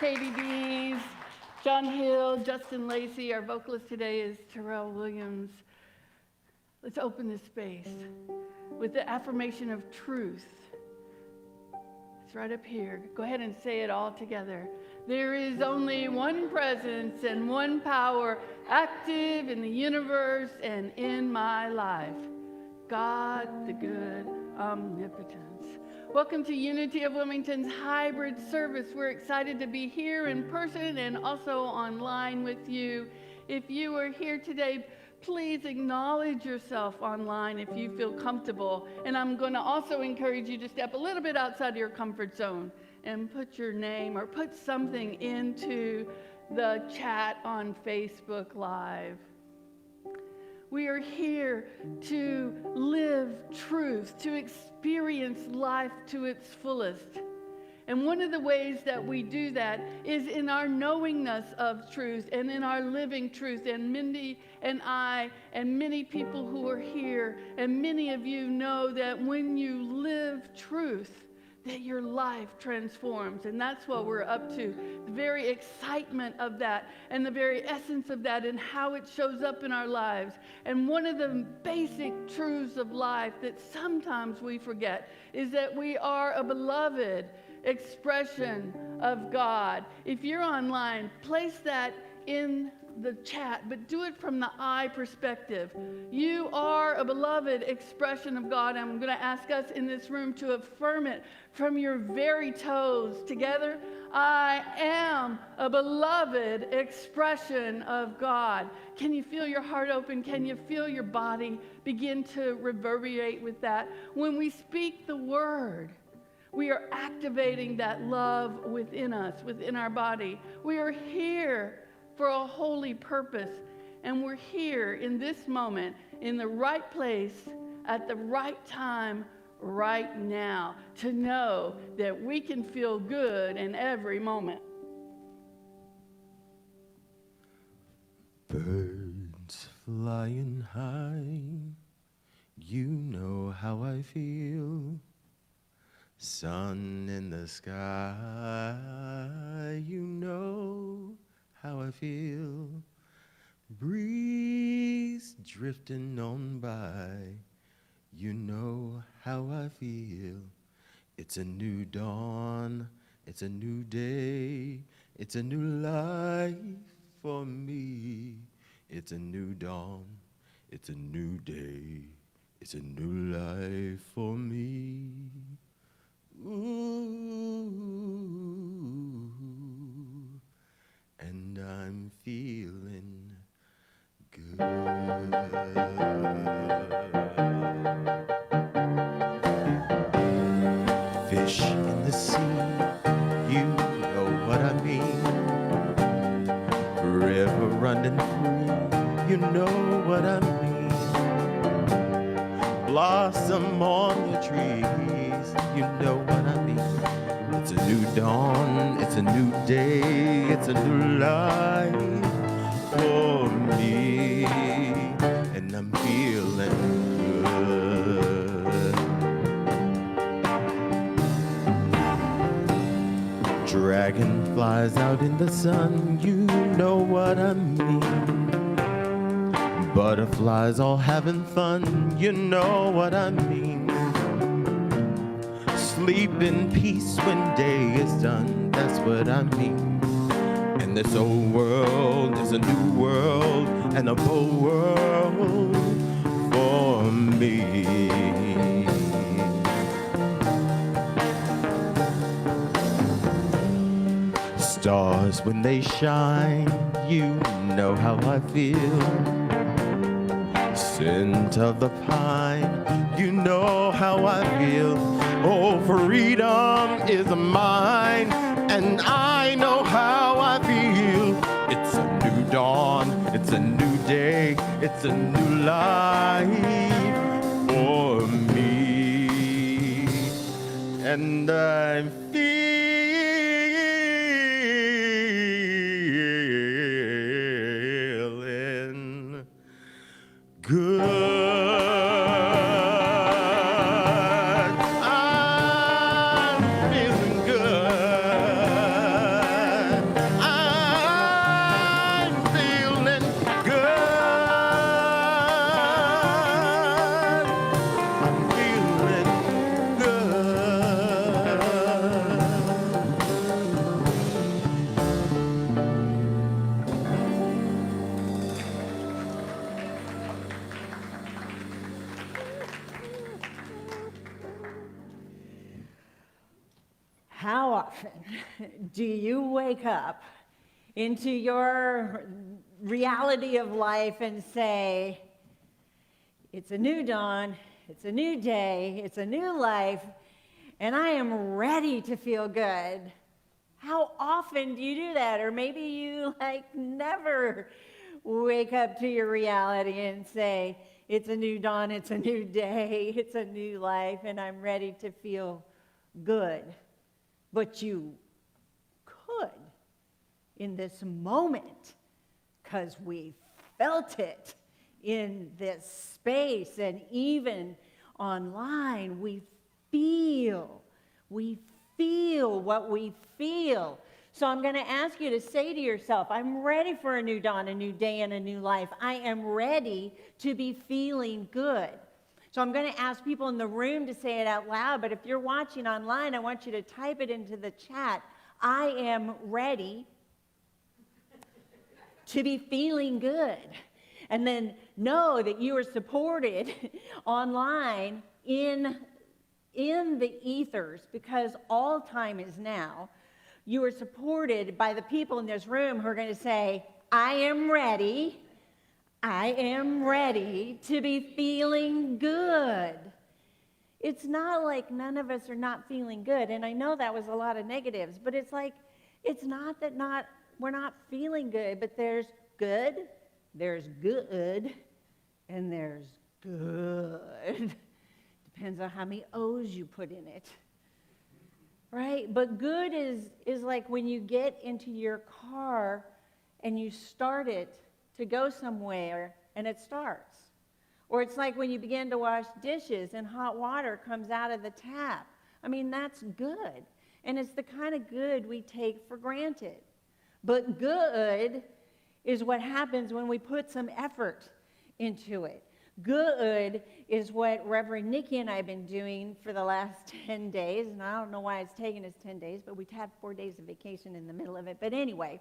Katie Deese, John Hill, Justin Lacey. Our vocalist today is Terrill Williams. Let's open this space with the affirmation of truth. It's right up here. Go ahead and say it all together. There is only one presence and one power active in the universe and in my life. God, the good omnipotence. Welcome to Unity of Wilmington's hybrid service. We're excited to be here in person and also online with you. If you are here today, please acknowledge yourself online if you feel comfortable. And I'm going to also encourage you to step a little bit outside of your comfort zone and put your name or put something into the chat on Facebook Live. We are here to live truth, to experience life to its fullest. And one of the ways that we do that is in our knowingness of truth and in our living truth. And Mindy and I and many people who are here and many of you know that when you live truth, that your life transforms. And that's what we're up to. The very excitement of that and the very essence of that and how it shows up in our lives. And one of the basic truths of life that sometimes we forget is that we are a beloved expression of God. If you're online, place that in the chat, but do it from the I perspective. You are a beloved expression of God. I'm going to ask us in this room to affirm it from your very toes. Together, I am a beloved expression of God. Can you feel your heart open? Can you feel your body begin to reverberate with that? When we speak the word, we are activating that love within us, within our body. We are here for a holy purpose, and we're here in this moment, in the right place, at the right time, right now, to know that we can feel good in every moment. Birds flying high, you know how I feel. Sun in the sky, you know how I feel. Breeze drifting on by, you know how I feel. It's a new dawn, it's a new day, it's a new life for me. It's a new dawn, it's a new day, it's a new life for me. Ooh, and I'm feeling good. Fish in the sea, you know what I mean. River running free, you know what I mean. Blossom on the trees, you know what I mean. It's a new dawn, it's a new day, it's a new life for me, and I'm feeling good. Dragonflies out in the sun, you know what I mean. Butterflies all having fun, you know what I mean. Sleep in peace when day is done, that's what I mean. And this old world is a new world and a bold world for me. Stars when they shine, you know how I feel. Scent of the pine, you know how I feel. Oh, freedom is mine, and I know how I feel. It's a new dawn, it's a new day, it's a new life for me, and I'm feeling good. I'm feeling good. often do you wake up into your reality of life and say, it's a new dawn, it's a new day, it's a new life, and I am ready to feel good? How often do you do that? Or maybe you never wake up to your reality and say, it's a new dawn, it's a new day, it's a new life, and I'm ready to feel good. But you could in this moment, because we felt it in this space, and even online, we feel what we feel. So I'm going to ask you to say to yourself, I'm ready for a new dawn, a new day, and a new life. I am ready to be feeling good. So I'm going to ask people in the room to say it out loud, but if you're watching online, I want you to type it into the chat. I am ready to be feeling good. And then know that you are supported online in the ethers, because all time is now. You are supported by the people in this room who are going to say, I am ready to be feeling good. It's not like none of us are not feeling good, and I know that was a lot of negatives, but it's not that we're not feeling good, but there's good, and there's good. Depends on how many O's you put in it. Right? But good is like when you get into your car and you start it to go somewhere and it starts. Or it's like when you begin to wash dishes and hot water comes out of the tap. I mean, that's good. And it's the kind of good we take for granted. But good is what happens when we put some effort into it. Good is what Reverend Nikki and I have been doing for the last 10 days, and I don't know why it's taken us 10 days, but we've had 4 days of vacation in the middle of it. But anyway,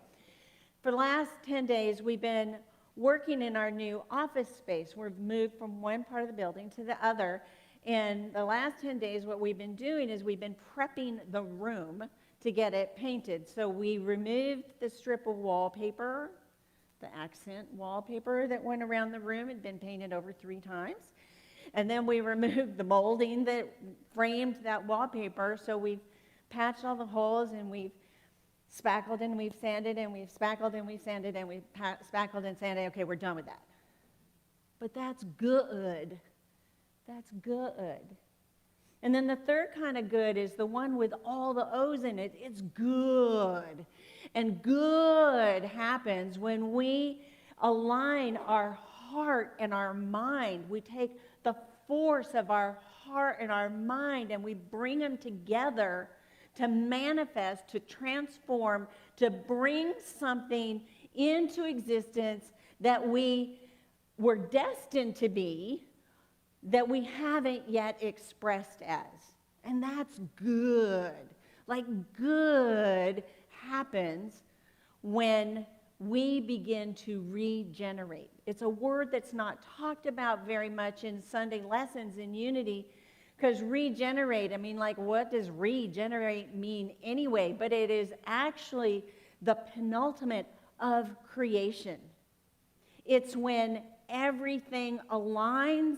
for the last 10 days, we've been working in our new office space. We've moved from one part of the building to the other, and the last 10 days, what we've been doing is we've been prepping the room to get it painted. So we removed the strip of wallpaper. The accent wallpaper that went around the room had been painted over 3 times. And then we removed the molding that framed that wallpaper. So we've patched all the holes, and we've spackled and we've sanded, and we've spackled and we've sanded, and we've spackled and sanded. Okay, we're done with that. But that's good. That's good. And then the third kind of good is the one with all the O's in it. It's good. And good happens when we align our heart and our mind. We take the force of our heart and our mind and we bring them together to manifest, to transform, to bring something into existence that we were destined to be, that we haven't yet expressed as. And that's good. Like, good happens when we begin to regenerate. It's a word that's not talked about very much in Sunday lessons in Unity, because regenerate, I mean, like, what does regenerate mean anyway? But it is actually the penultimate of creation. It's when everything aligns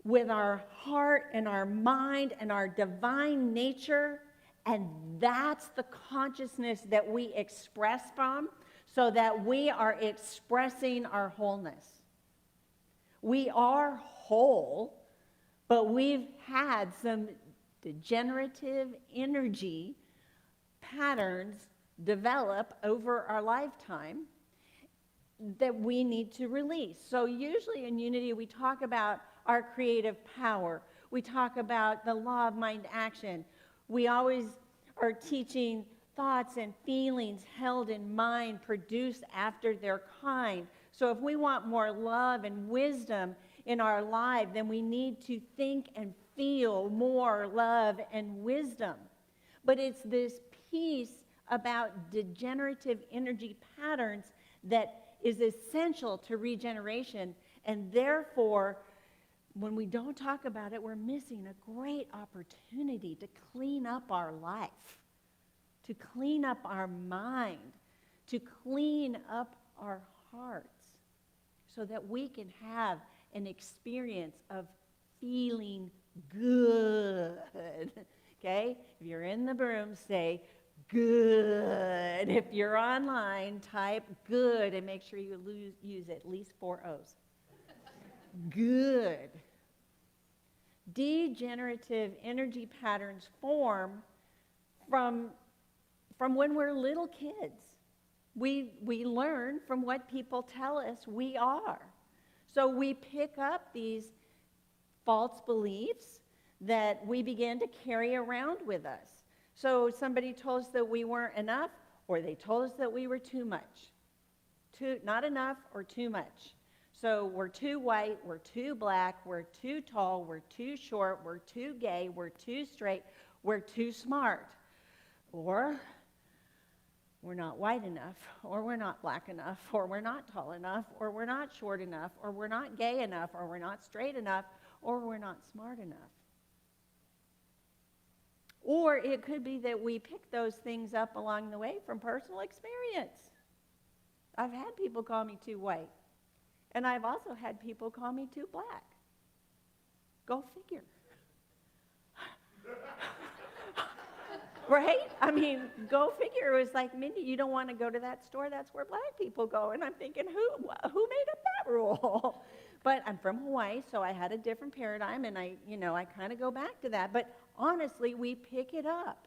with our heart and our mind and our divine nature, and that's the consciousness that we express from, so that we are expressing our wholeness. We are whole, but we've had some degenerative energy patterns develop over our lifetime that we need to release. So usually in Unity, we talk about our creative power. We talk about the law of mind action. We always are teaching thoughts and feelings held in mind, produced after their kind. So if we want more love and wisdom in our life, then we need to think and feel more love and wisdom. But it's this piece about degenerative energy patterns that is essential to regeneration, and therefore, when we don't talk about it, we're missing a great opportunity to clean up our life. to clean up our mind, to clean up our hearts, so that we can have an experience of feeling good. Okay? If you're in the room, say good. If you're online, type good and make sure you use at least 4 O's. Good. Degenerative energy patterns form from when we're little kids. We learn from what people tell us we are. So we pick up these false beliefs that we begin to carry around with us. So somebody told us that we weren't enough, or they told us that we were too much. Not enough or too much. So we're too white, we're too black, we're too tall, we're too short, we're too gay, we're too straight, we're too smart. Or we're not white enough, or we're not black enough, or we're not tall enough, or we're not short enough, or we're not gay enough, or we're not straight enough, or we're not smart enough. Or it could be that we pick those things up along the way from personal experience. I've had people call me too white, and I've also had people call me too black. Go figure. Right? I mean, go figure. It was like, Mindy, you don't want to go to that store. That's where black people go. And I'm thinking, who made up that rule? But I'm from Hawaii, so I had a different paradigm, and I kind of go back to that. But honestly, we pick it up.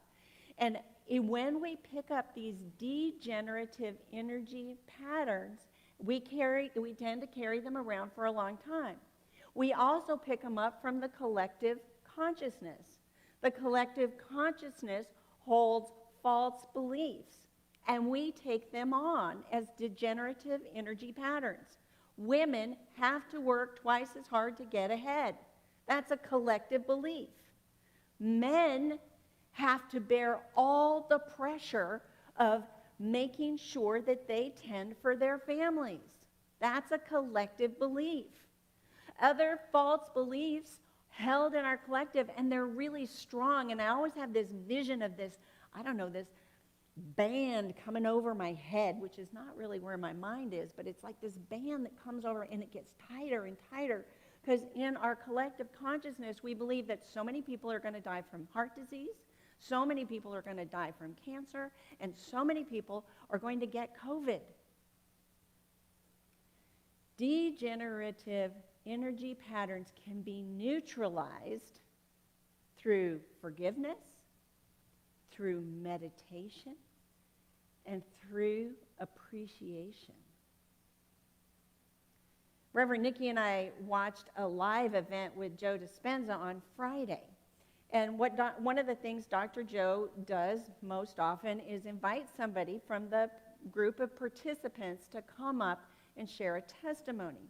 And when we pick up these degenerative energy patterns, we tend to carry them around for a long time. We also pick them up from the collective consciousness. The collective consciousness holds false beliefs, and we take them on as degenerative energy patterns. Women have to work twice as hard to get ahead. That's a collective belief. Men have to bear all the pressure of making sure that they tend for their families. That's a collective belief. Other false beliefs held in our collective, and they're really strong, and I always have this vision of this band coming over my head, which is not really where my mind is, but it's like this band that comes over and it gets tighter and tighter, because in our collective consciousness, we believe that so many people are going to die from heart disease, so many people are going to die from cancer, and so many people are going to get COVID. Degenerative energy patterns can be neutralized through forgiveness, through meditation, and through appreciation. Reverend Nikki and I watched a live event with Joe Dispenza on Friday. And one of the things Dr. Joe does most often is invite somebody from the group of participants to come up and share a testimony.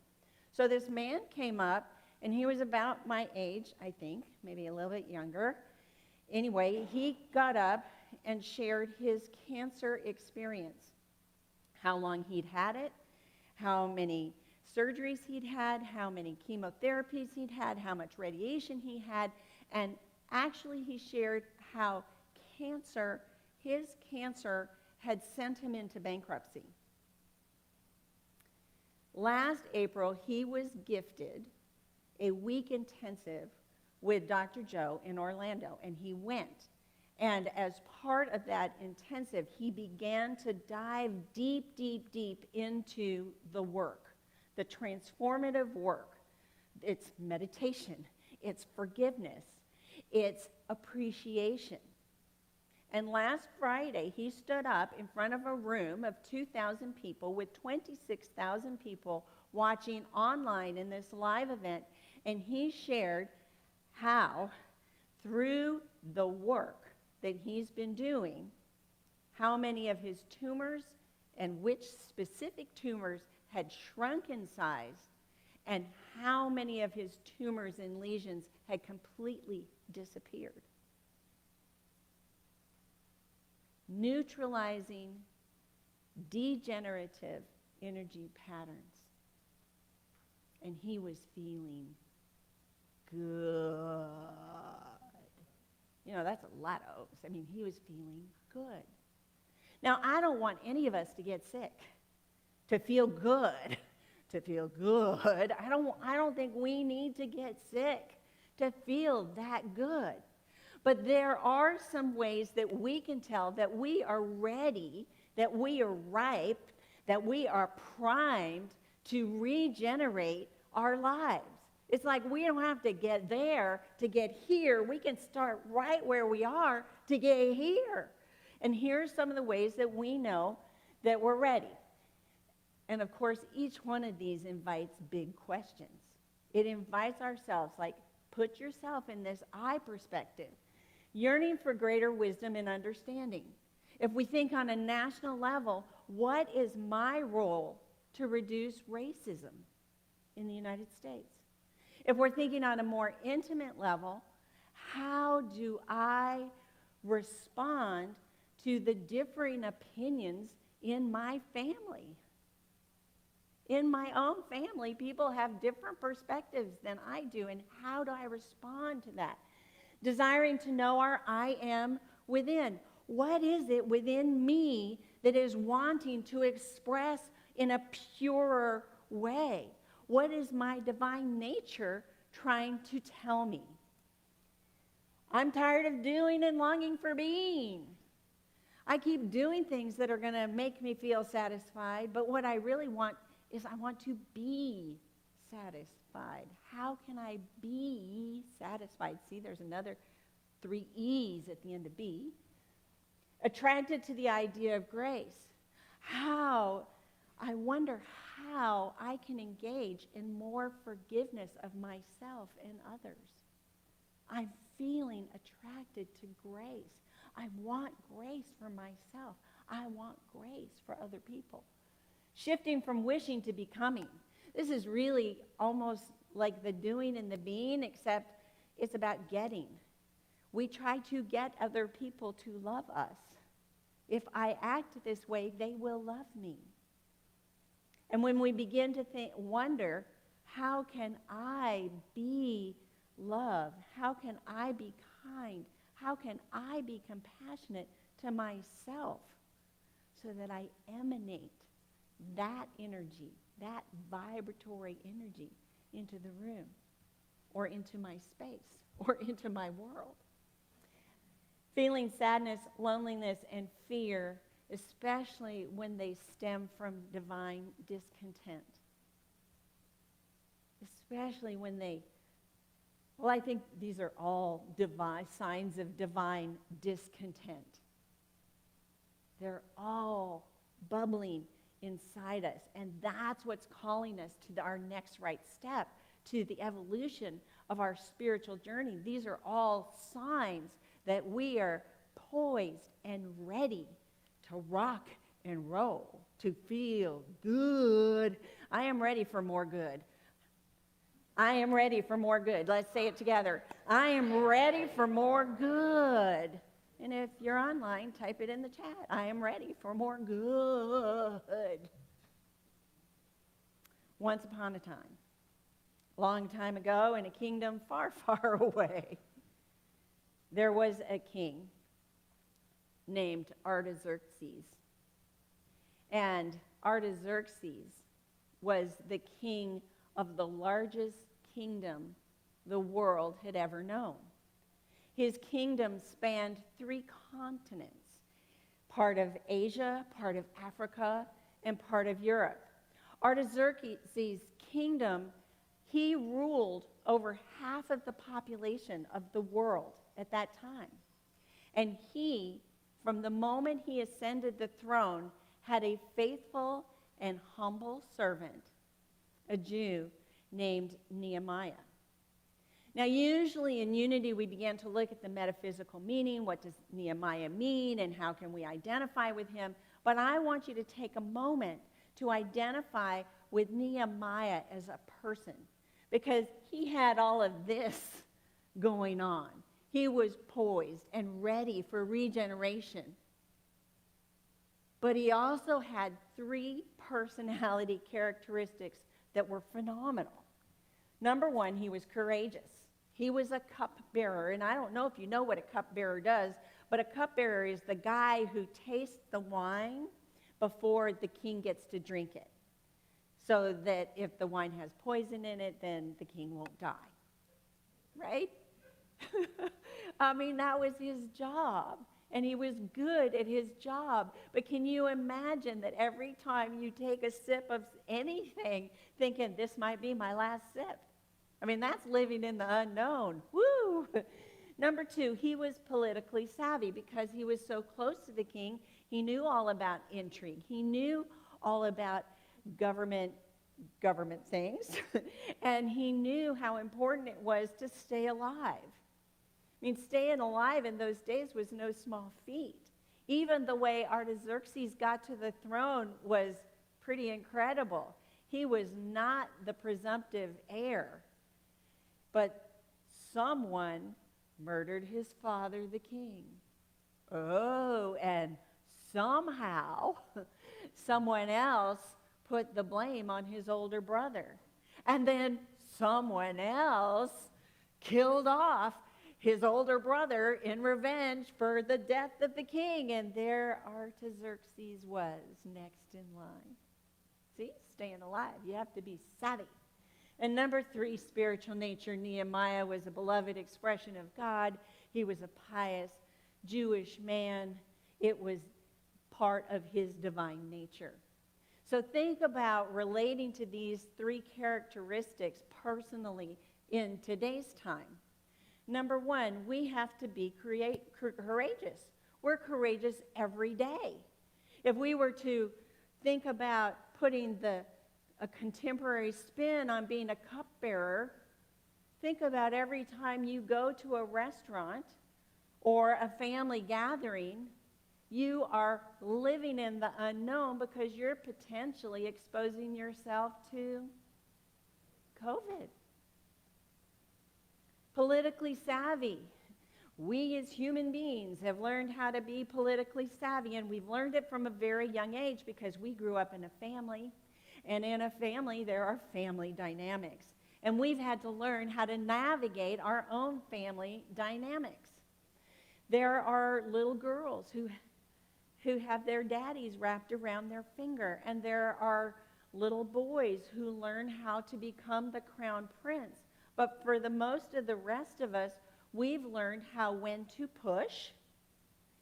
So this man came up, and he was about my age, I think, maybe a little bit younger. Anyway, he got up and shared his cancer experience, how long he'd had it, how many surgeries he'd had, how many chemotherapies he'd had, how much radiation he had, and actually he shared how his cancer had sent him into bankruptcy. Last April, he was gifted a week intensive with Dr. Joe in Orlando, and he went. And as part of that intensive, he began to dive deep, deep, deep into the work, the transformative work. It's meditation, it's forgiveness, it's appreciation. And last Friday, he stood up in front of a room of 2,000 people with 26,000 people watching online in this live event, and he shared how, through the work that he's been doing, how many of his tumors and which specific tumors had shrunk in size, and how many of his tumors and lesions had completely disappeared. Neutralizing degenerative energy patterns. And he was feeling good. That's a lot of O's. I mean, he was feeling good. Now, I don't want any of us to get sick, to feel good, to feel good. I don't think we need to get sick to feel that good. But there are some ways that we can tell that we are ready, that we are ripe, that we are primed to regenerate our lives. It's like we don't have to get there to get here. We can start right where we are to get here. And here's some of the ways that we know that we're ready. And of course, each one of these invites big questions. It invites ourselves, like, put yourself in this I perspective, yearning for greater wisdom and understanding. If we think on a national level, what is my role to reduce racism in the United States? If we're thinking on a more intimate level, how do I respond to the differing opinions in my family? In my own family, people have different perspectives than I do, and how do I respond to that? Desiring to know our I am within. What is it within me that is wanting to express in a purer way? What is my divine nature trying to tell me? I'm tired of doing and longing for being. I keep doing things that are going to make me feel satisfied, but what I really want is I want to be satisfied. How can I be satisfied? See, there's another 3 E's at the end of B. Attracted to the idea of grace. I wonder how I can engage in more forgiveness of myself and others. I'm feeling attracted to grace. I want grace for myself. I want grace for other people. Shifting from wishing to becoming. This is really almost like the doing and the being, except it's about getting. We try to get other people to love us. If I act this way, they will love me. And when we begin to wonder, how can I be love? How can I be kind? How can I be compassionate to myself so that I emanate that energy, that vibratory energy into the room or into my space or into my world? Feeling sadness, loneliness, and fear, especially when they stem from divine discontent. Especially when I think these are all divine signs of divine discontent. They're all bubbling inside us, and that's what's calling us to our next right step, to the evolution of our spiritual journey. These are all signs that we are poised and ready to rock and roll, to feel good. I am ready for more good. I am ready for more good. Let's say it together. I am ready for more good. And if you're online, type it in the chat. I am ready for more good. Once upon a time, long time ago, in a kingdom far, far away, there was a king named Artaxerxes. And Artaxerxes was the king of the largest kingdom the world had ever known. His kingdom spanned 3 continents, part of Asia, part of Africa, and part of Europe. Artaxerxes' kingdom, he ruled over half of the population of the world at that time. And he, from the moment he ascended the throne, had a faithful and humble servant, a Jew named Nehemiah. Now, usually in Unity, we begin to look at the metaphysical meaning. What does Nehemiah mean, and how can we identify with him? But I want you to take a moment to identify with Nehemiah as a person, because he had all of this going on. He was poised and ready for regeneration. But he also had 3 personality characteristics that were phenomenal. Number 1, he was courageous. He was a cupbearer, and I don't know if you know what a cupbearer does, but a cupbearer is the guy who tastes the wine before the king gets to drink it, so that if the wine has poison in it, then the king won't die, right? I mean, that was his job, and he was good at his job. But can you imagine that every time you take a sip of anything, thinking, this might be my last sip? I mean, that's living in the unknown. Woo! Number 2, he was politically savvy because he was so close to the king. He knew all about intrigue. He knew all about government things. And he knew how important it was to stay alive. I mean, staying alive in those days was no small feat. Even the way Artaxerxes got to the throne was pretty incredible. He was not the presumptive heir, but someone murdered his father, the king. Oh, and somehow someone else put the blame on his older brother. And then someone else killed off his older brother in revenge for the death of the king. And there Artaxerxes was next in line. See, staying alive. You have to be savvy. And number 3, spiritual nature. Nehemiah was a beloved expression of God. He was a pious Jewish man. It was part of his divine nature. So think about relating to these 3 characteristics personally in today's time. Number 1, we have to be courageous. We're courageous every day. If we were to think about putting a contemporary spin on being a cupbearer, think about every time you go to a restaurant or a family gathering, you are living in the unknown because you're potentially exposing yourself to COVID. Politically savvy. We as human beings have learned how to be politically savvy, and we've learned it from a very young age because we grew up in a family, and in a family there are family dynamics. And we've had to learn how to navigate our own family dynamics. There are little girls who have their daddies wrapped around their finger, and there are little boys who learn how to become the crown prince. But for the most of the rest of us, we've learned when to push,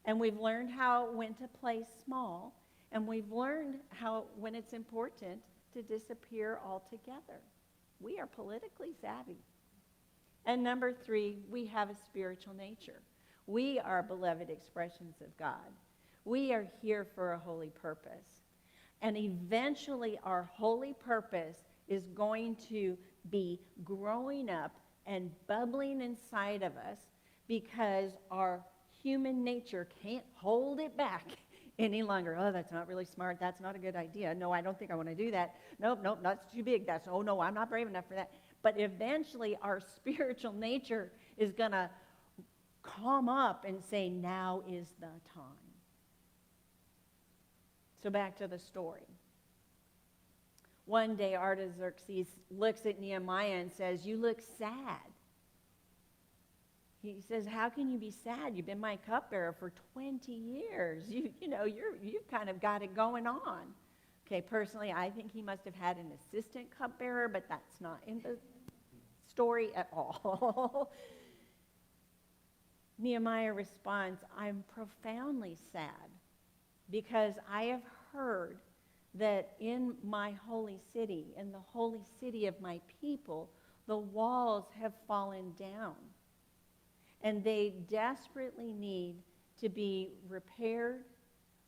and we've learned when to play small, and we've learned when it's important to disappear altogether. We are politically savvy. And number 3, we have a spiritual nature. We are beloved expressions of God. We are here for a holy purpose. And eventually our holy purpose is going to be growing up and bubbling inside of us because our human nature can't hold it back any longer. Oh, that's not really smart. That's not a good idea. No, I don't think I want to do that. Nope, that's too big. Oh, no, I'm not brave enough for that. But eventually our spiritual nature is going to calm up and say, now is the time. So back to the story. One day Artaxerxes looks at Nehemiah and says, you look sad. He says, how can you be sad? You've been my cupbearer for 20 years. You've kind of got it going on. Okay, personally, I think he must have had an assistant cupbearer, but that's not in the story at all. Nehemiah responds, I'm profoundly sad because I have heard that in my holy city, in the holy city of my people, the walls have fallen down. And they desperately need to be repaired,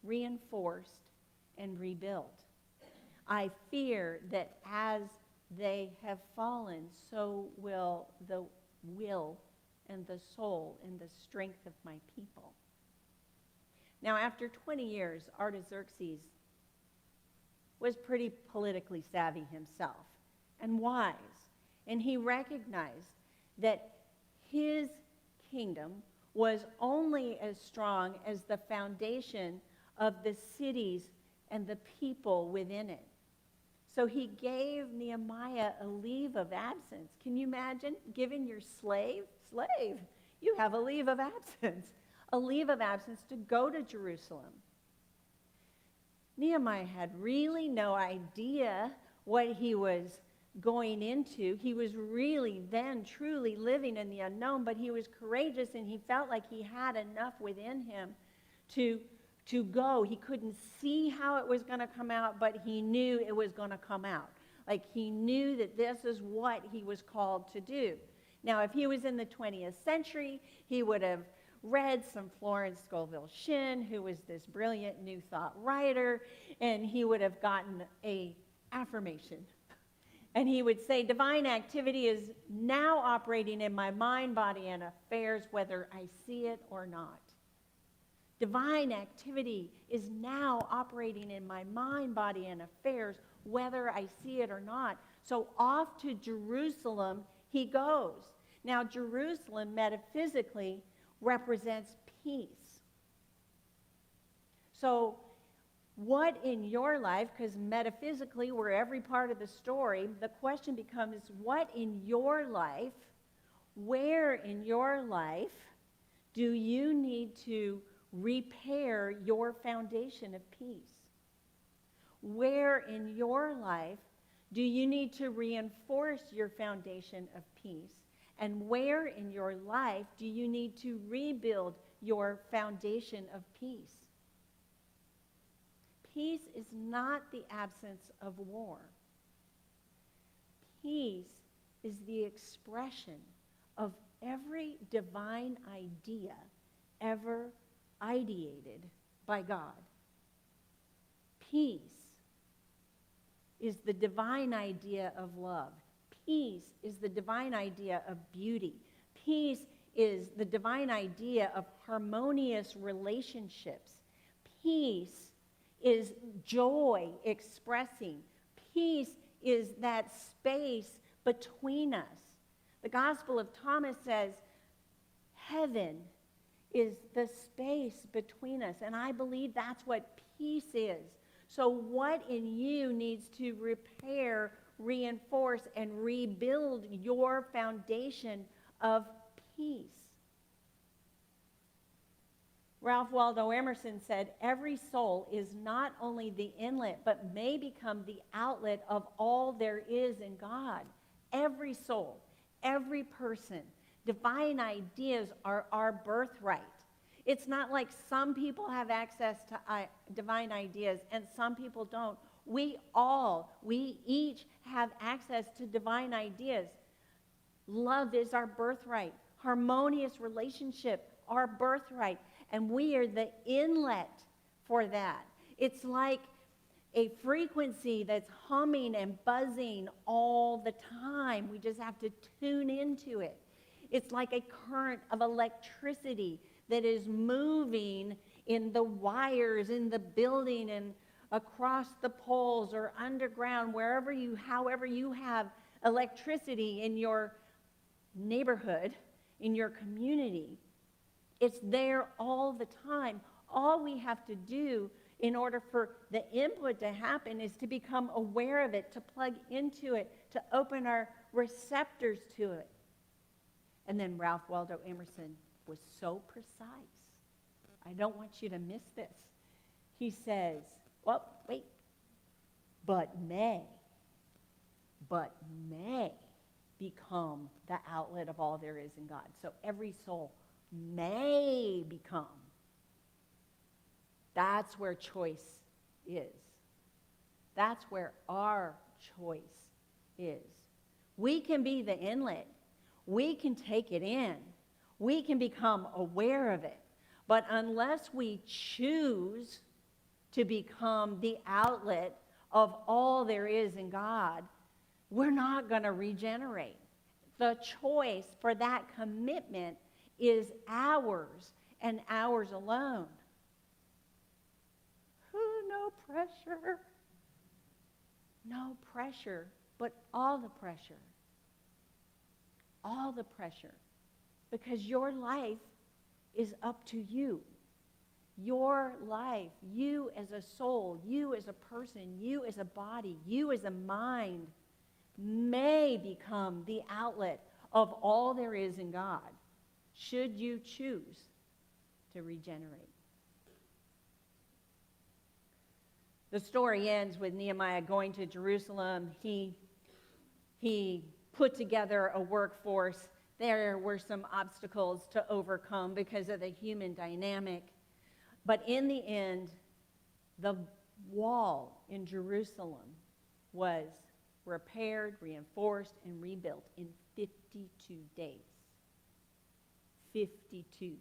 reinforced, and rebuilt. I fear that as they have fallen, so will the will and the soul and the strength of my people. Now, after 20 years, Artaxerxes was pretty politically savvy himself and wise. And he recognized that his kingdom was only as strong as the foundation of the cities and the people within it. So he gave Nehemiah a leave of absence. Can you imagine giving your slave, you have a leave of absence, a leave of absence to go to Jerusalem. Nehemiah had really no idea what he was going into. He was really then truly living in the unknown, but he was courageous and he felt like he had enough within him to go. He couldn't see how it was going to come out, but he knew it was going to come out. Like he knew that this is what he was called to do. Now, if he was in the 20th century, he would have read some Florence Scovel Shinn, who was this brilliant New Thought writer, and he would have gotten a affirmation. And he would say, divine activity is now operating in my mind, body, and affairs, whether I see it or not. Divine activity is now operating in my mind, body, and affairs, whether I see it or not. So off to Jerusalem he goes. Now, Jerusalem metaphysically represents peace. So what in your life, because metaphysically we're every part of the story, the question becomes, what in your life, where in your life do you need to repair your foundation of peace? Where in your life do you need to reinforce your foundation of peace? And where in your life do you need to rebuild your foundation of peace? Peace is not the absence of war. Peace is the expression of every divine idea ever ideated by God. Peace is the divine idea of love. Peace is the divine idea of beauty. Peace is the divine idea of harmonious relationships. Peace is joy expressing. Peace is that space between us. The Gospel of Thomas says, heaven is the space between us. And I believe that's what peace is. So what in you needs to repair, reinforce, and rebuild your foundation of peace? Ralph Waldo Emerson said, every soul is not only the inlet, but may become the outlet of all there is in God. Every soul, every person. Divine ideas are our birthright. It's not like some people have access to divine ideas and some people don't. We each have access to divine ideas. Love is our birthright. Harmonious relationship, our birthright. And we are the inlet for that. It's like a frequency that's humming and buzzing all the time. We just have to tune into it. It's like a current of electricity that is moving in the wires, in the building, and across the poles or underground, however you have electricity in your neighborhood, in your community. It's there all the time. All we have to do in order for the input to happen is to become aware of it, to plug into it, to open our receptors to it. And then Ralph Waldo Emerson was so precise. I don't want you to miss this. He says, but may become the outlet of all there is in God. So every soul may become. That's where choice is. That's where our choice is. We can be the inlet. We can take it in. We can become aware of it. But unless we choose to become the outlet of all there is in God, we're not going to regenerate. The choice for that commitment is ours and ours alone. No pressure. No pressure, but all the pressure. All the pressure. Because your life is up to you. your life, you as a soul, you as a person, you as a body, you as a mind, may become the outlet of all there is in God, should you choose to regenerate. The story ends with Nehemiah going to Jerusalem. He put together a workforce. There were some obstacles to overcome because of the human dynamic. But in the end, the wall in Jerusalem was repaired, reinforced, and rebuilt in 52 days. 52.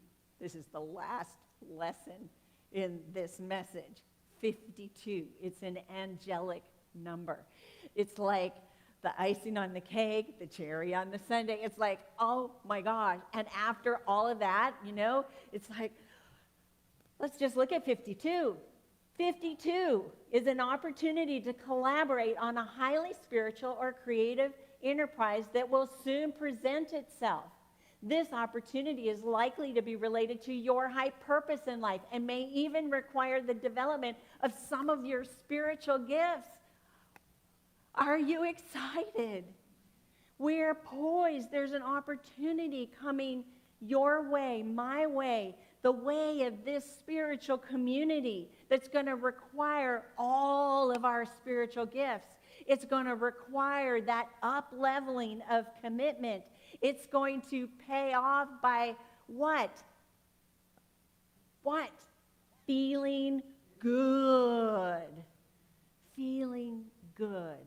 This is the last lesson in this message. 52. It's an angelic number. It's like the icing on the cake, the cherry on the sundae. It's like, oh my gosh. And after all of that, it's like, let's just look at 52. 52 is an opportunity to collaborate on a highly spiritual or creative enterprise that will soon present itself. This opportunity is likely to be related to your high purpose in life and may even require the development of some of your spiritual gifts. Are you excited? We're poised. There's an opportunity coming your way, my way, the way of this spiritual community that's going to require all of our spiritual gifts. It's going to require that up-leveling of commitment. It's going to pay off by what? What? Feeling good. Feeling good.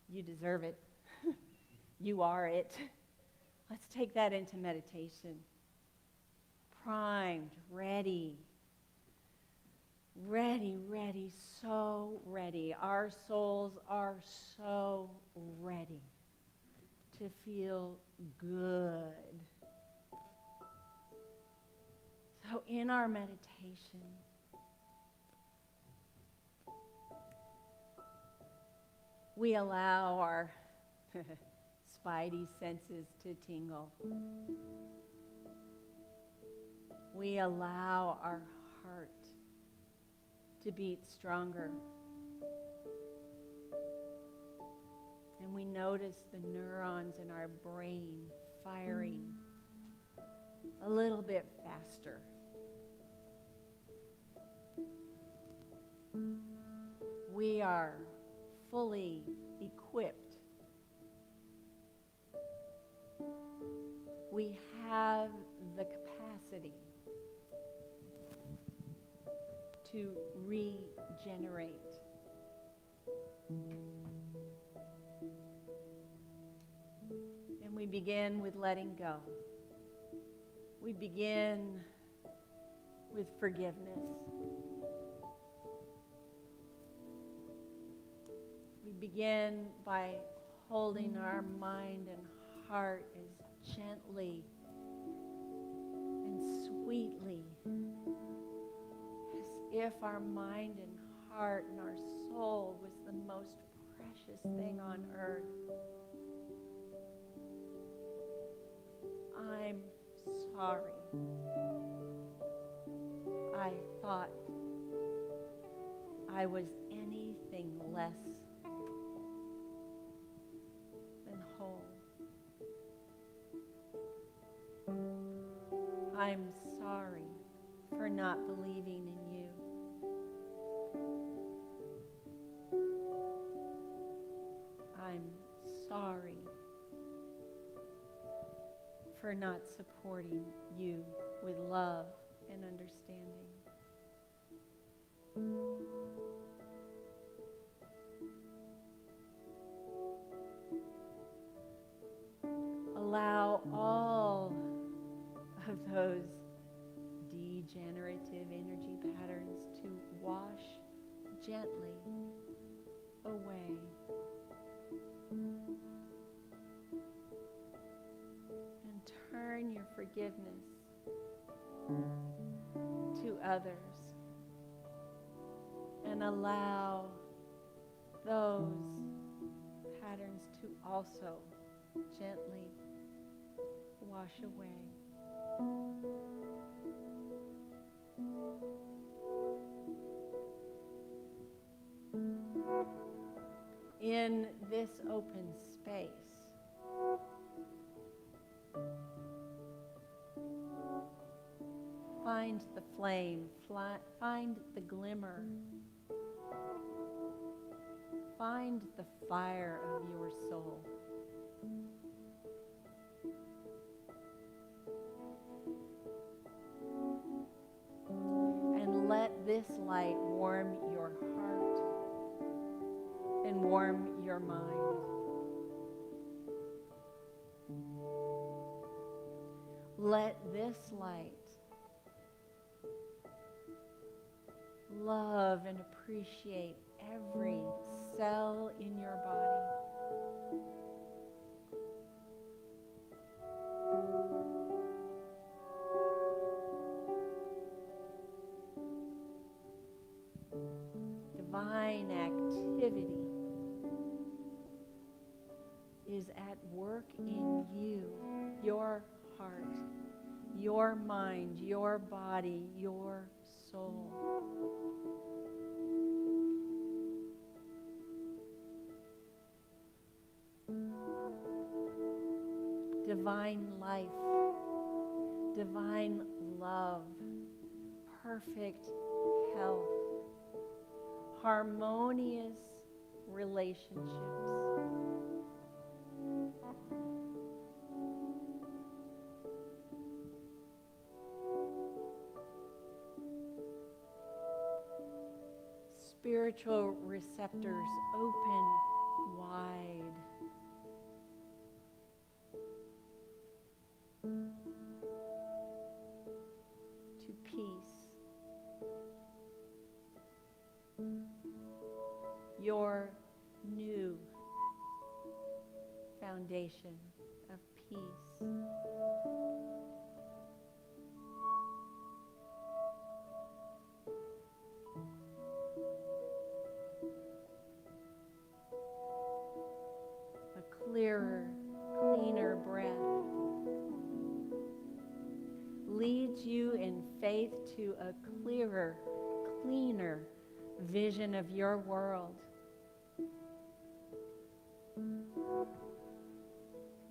You deserve it. You are it. Let's take that into meditation. Primed, ready. Ready, so ready. Our souls are so ready to feel good. So in our meditation, we allow our spidey senses to tingle. We allow our heart to beat stronger. And we notice the neurons in our brain firing a little bit faster. We are fully equipped. We have the capacity to regenerate. And we begin with letting go. We begin with forgiveness. We begin by holding our mind and heart as gently and sweetly as if our mind and heart and our soul was the most precious thing on earth. I'm sorry. I thought I was anything less than whole. I'm sorry for not believing in you. I'm sorry for not supporting you with love and understanding. Allow all of those degenerative energy patterns to wash gently away. And turn your forgiveness to others. And allow those patterns to also gently wash away. In this open space, find the flame, find the glimmer, find the fire of your soul. And let this light warm your heart and warm your mind. Let this light love and appreciate every cell in your body. Divine activity is at work in you, your heart, your mind, your body, your soul. Divine life, divine love, perfect health, harmonious relationships. Spiritual receptors open wide. To peace. Your new foundation of peace. A clearer, cleaner breath leads you in faith to a clearer, cleaner vision of your world.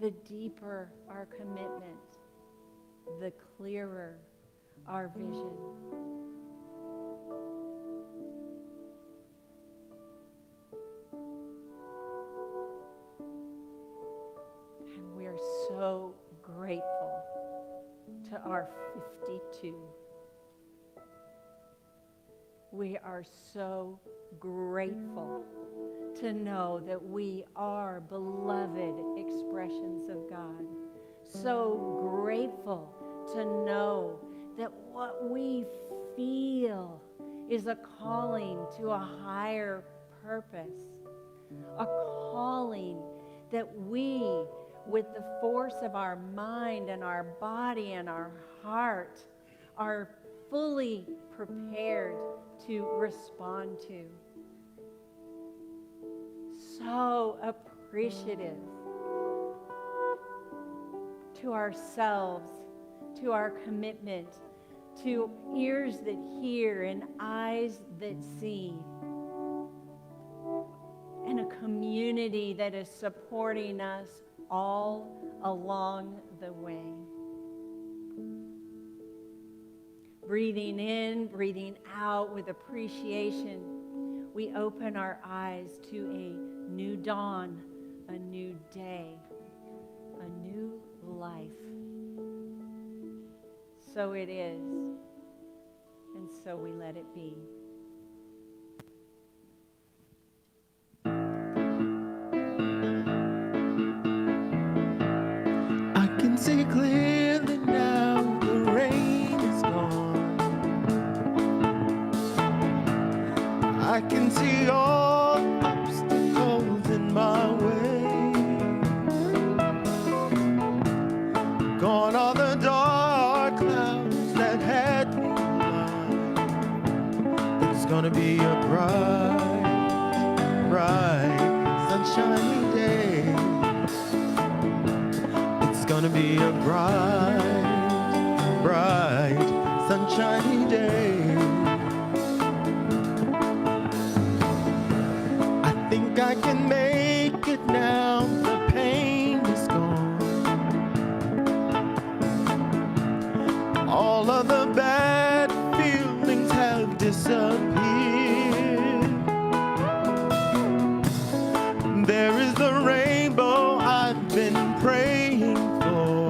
The deeper our commitment, the clearer our vision. And we are so grateful to our 52. We are so grateful to know that we are beloved expressions of God. So grateful to know that what we feel is a calling to a higher purpose, a calling that we, with the force of our mind and our body and our heart, are fully prepared to respond to. So appreciative to ourselves, to our commitment, to ears that hear and eyes that see, and a community that is supporting us all along the way. Breathing in, breathing out with appreciation, we open our eyes to a new dawn, a new day, a new life. So it is, and so we let it be. I can see clearly now the rain is gone. I can see all obstacles in my way. Gone are the dark clouds that had me blind. It's gonna be a bright, bright, sunshiny day. It's gonna be a bright, bright, sunshiny day. I think I can make it now, the pain is gone. All of the bad feelings have disappeared. There is the rainbow I've been praying for.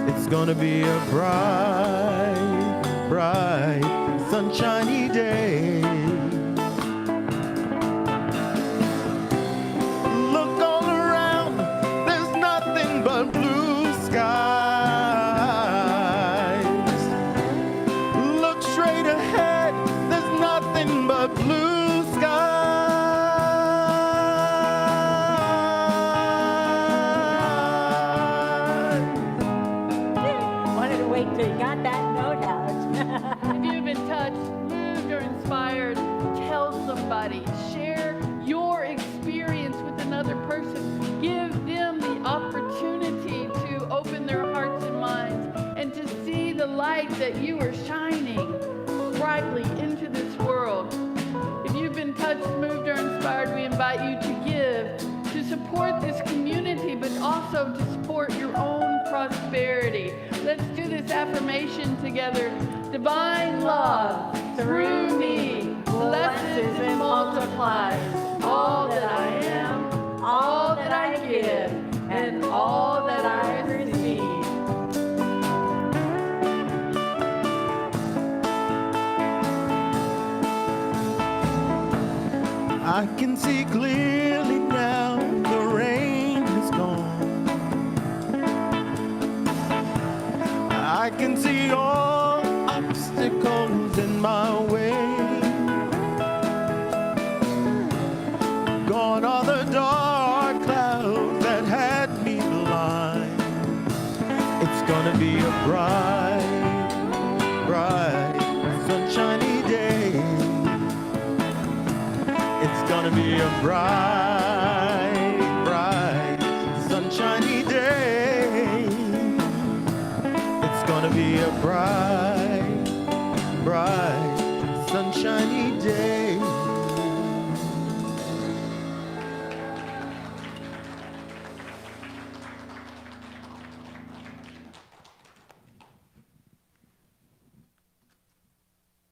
It's gonna be a bright, bright, sunshiny day. Look all around, there's nothing but blue skies. Look straight ahead, there's nothing but blue skies. Wanted to wait till you got that note out. If you've been touched, moved, or inspired, tell somebody. Share your experience with another person. Give them the opportunity to open their hearts and minds and to see the light that you are shining brightly into this world. If you've been touched, moved, or inspired, we invite you to give, to support this community, but also to support your own prosperity. Let's do this affirmation together. Divine love through me blesses and multiplies all that I am, all that I give, and all that I receive. I can see clearly now, the rain has gone. I can see all obstacles in my way. Gone are the dark clouds that had me blind. It's gonna be a bright, bright, sunshiny day. It's gonna be a bright